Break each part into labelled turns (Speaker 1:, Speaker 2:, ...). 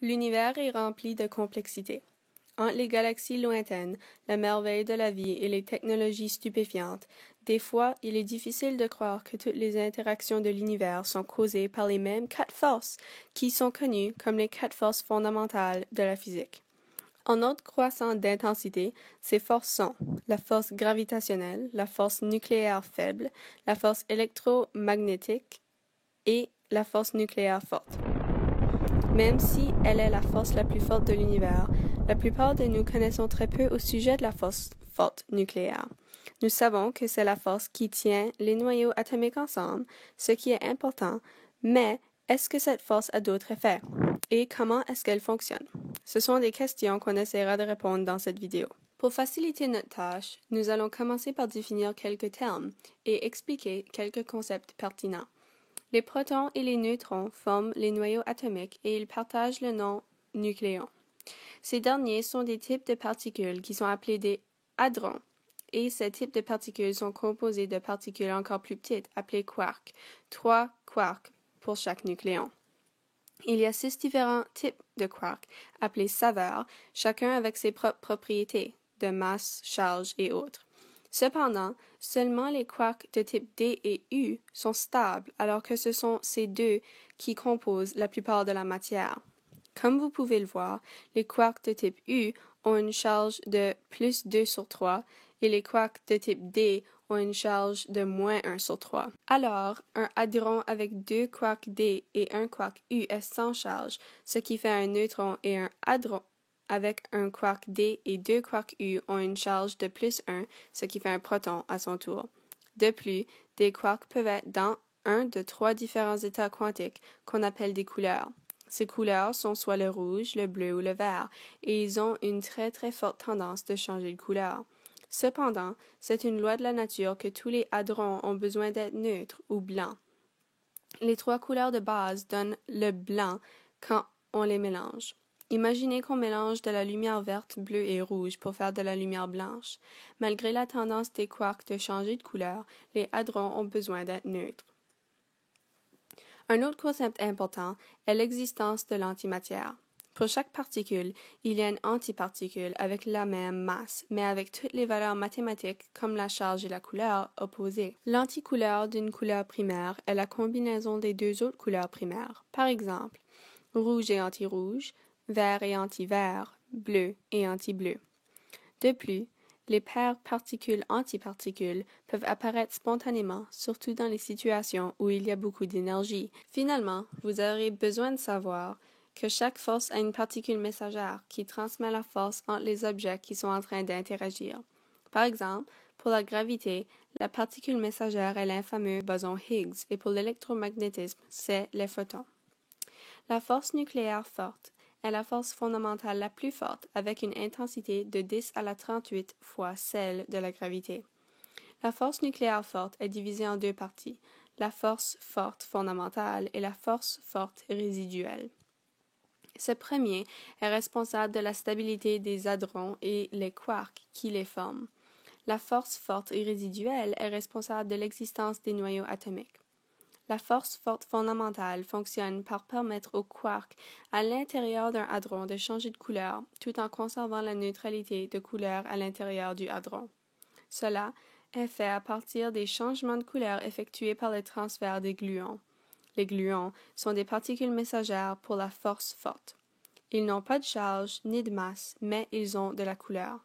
Speaker 1: L'univers est rempli de complexité. Entre les galaxies lointaines, la merveille de la vie et les technologies stupéfiantes, des fois il est difficile de croire que toutes les interactions de l'univers sont causées par les mêmes quatre forces qui sont connues comme les quatre forces fondamentales de la physique. En ordre croissant d'intensité, ces forces sont la force gravitationnelle, la force nucléaire faible, la force électromagnétique et la force nucléaire forte. Même si elle est la force la plus forte de l'univers, la plupart de nous connaissons très peu au sujet de la force forte nucléaire. Nous savons que c'est la force qui tient les noyaux atomiques ensemble, ce qui est important, mais est-ce que cette force a d'autres effets? Et comment est-ce qu'elle fonctionne? Ce sont des questions qu'on essaiera de répondre dans cette vidéo. Pour faciliter notre tâche, nous allons commencer par définir quelques termes et expliquer quelques concepts pertinents. Les protons et les neutrons forment les noyaux atomiques et ils partagent le nom nucléon. Ces derniers sont des types de particules qui sont appelées des hadrons, et ces types de particules sont composés de particules encore plus petites appelées quarks, 3 quarks pour chaque nucléon. Il y a 6 différents types de quarks appelés saveurs, chacun avec ses propres propriétés de masse, charge et autres. Cependant, seulement les quarks de type D et U sont stables, alors que ce sont ces deux qui composent la plupart de la matière. Comme vous pouvez le voir, les quarks de type U ont une charge de plus 2 sur 3 et les quarks de type D ont une charge de moins 1 sur 3. Alors, un hadron avec 2 quarks D et un quark U est sans charge, ce qui fait un neutron, et un hadron avec un quark D et 2 quarks U ont une charge de plus 1, ce qui fait un proton à son tour. De plus, des quarks peuvent être dans un de 3 différents états quantiques qu'on appelle des couleurs. Ces couleurs sont soit le rouge, le bleu ou le vert, et ils ont une très très forte tendance de changer de couleur. Cependant, c'est une loi de la nature que tous les hadrons ont besoin d'être neutres ou blancs. Les 3 couleurs de base donnent le blanc quand on les mélange. Imaginez qu'on mélange de la lumière verte, bleue et rouge pour faire de la lumière blanche. Malgré la tendance des quarks de changer de couleur, les hadrons ont besoin d'être neutres. Un autre concept important est l'existence de l'antimatière. Pour chaque particule, il y a une antiparticule avec la même masse, mais avec toutes les valeurs mathématiques comme la charge et la couleur opposées. L'anticouleur d'une couleur primaire est la combinaison des deux autres couleurs primaires. Par exemple, rouge et anti-rouge, vert et anti-vert, bleu et anti-bleu. De plus, les paires particules-antiparticules peuvent apparaître spontanément, surtout dans les situations où il y a beaucoup d'énergie. Finalement, vous aurez besoin de savoir que chaque force a une particule messagère qui transmet la force entre les objets qui sont en train d'interagir. Par exemple, pour la gravité, la particule messagère est l'infameux boson Higgs et pour l'électromagnétisme, c'est les photons. La force nucléaire forte est la force fondamentale la plus forte avec une intensité de 10 à la 38 fois celle de la gravité. La force nucléaire forte est divisée en deux parties, la force forte fondamentale et la force forte résiduelle. Ce premier est responsable de la stabilité des hadrons et les quarks qui les forment. La force forte et résiduelle est responsable de l'existence des noyaux atomiques. La force forte fondamentale fonctionne par permettre aux quarks à l'intérieur d'un hadron de changer de couleur tout en conservant la neutralité de couleur à l'intérieur du hadron. Cela est fait à partir des changements de couleur effectués par le transfert des gluons. Les gluons sont des particules messagères pour la force forte. Ils n'ont pas de charge ni de masse, mais ils ont de la couleur.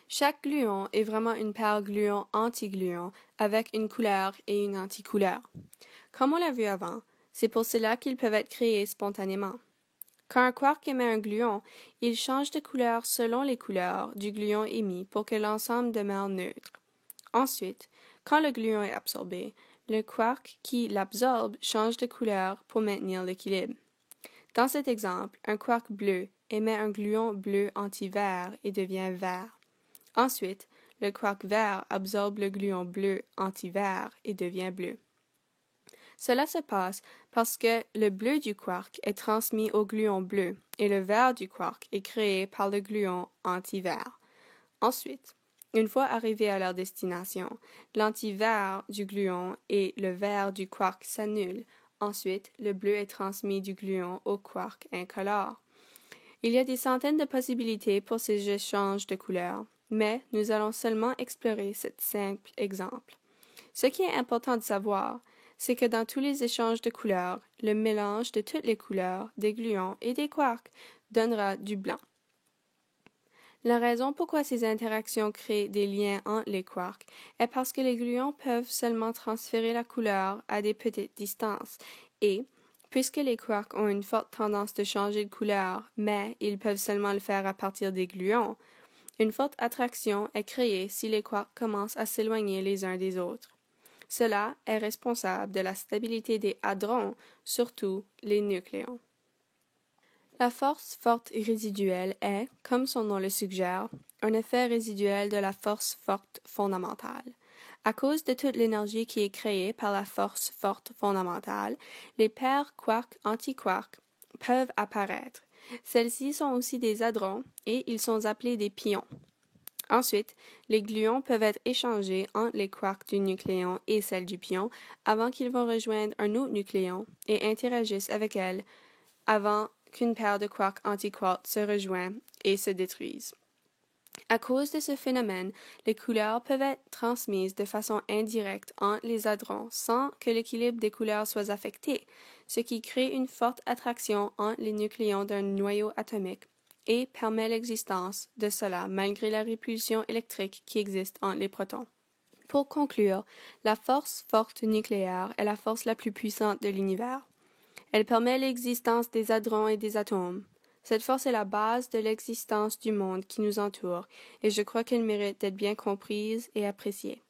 Speaker 1: Chaque gluon est vraiment une paire gluon-antigluon avec une couleur et une anticouleur. Comme on l'a vu avant, c'est pour cela qu'ils peuvent être créés spontanément. Quand un quark émet un gluon, il change de couleur selon les couleurs du gluon émis pour que l'ensemble demeure neutre. Ensuite, quand le gluon est absorbé, le quark qui l'absorbe change de couleur pour maintenir l'équilibre. Dans cet exemple, un quark bleu émet un gluon bleu anti-vert et devient vert. Ensuite, le quark vert absorbe le gluon bleu anti-vert et devient bleu. Cela se passe parce que le bleu du quark est transmis au gluon bleu et le vert du quark est créé par le gluon anti-vert. Ensuite, une fois arrivés à leur destination, l'anti-vert du gluon et le vert du quark s'annulent Ensuite, le bleu est transmis du gluon au quark incolore. Il y a des centaines de possibilités pour ces échanges de couleurs, mais nous allons seulement explorer ce simple exemple. Ce qui est important de savoir, c'est que dans tous les échanges de couleurs, le mélange de toutes les couleurs des gluons et des quarks donnera du blanc. La raison pourquoi ces interactions créent des liens entre les quarks est parce que les gluons peuvent seulement transférer la couleur à des petites distances et, puisque les quarks ont une forte tendance de changer de couleur, mais ils peuvent seulement le faire à partir des gluons, une forte attraction est créée si les quarks commencent à s'éloigner les uns des autres. Cela est responsable de la stabilité des hadrons, surtout les nucléons. La force forte résiduelle est, comme son nom le suggère, un effet résiduel de la force forte fondamentale. À cause de toute l'énergie qui est créée par la force forte fondamentale, les paires quark-antiquark peuvent apparaître. Celles-ci sont aussi des hadrons et ils sont appelés des pions. Ensuite, les gluons peuvent être échangés entre les quarks du nucléon et celles du pion avant qu'ils vont rejoindre un autre nucléon et interagissent avec elles avant qu'une paire de quarks antiquarks se rejoignent et se détruisent. À cause de ce phénomène, les couleurs peuvent être transmises de façon indirecte entre les hadrons sans que l'équilibre des couleurs soit affecté, ce qui crée une forte attraction entre les nucléons d'un noyau atomique et permet l'existence de cela malgré la répulsion électrique qui existe entre les protons. Pour conclure, la force forte nucléaire est la force la plus puissante de l'univers. Elle permet l'existence des hadrons et des atomes. Cette force est la base de l'existence du monde qui nous entoure, et je crois qu'elle mérite d'être bien comprise et appréciée.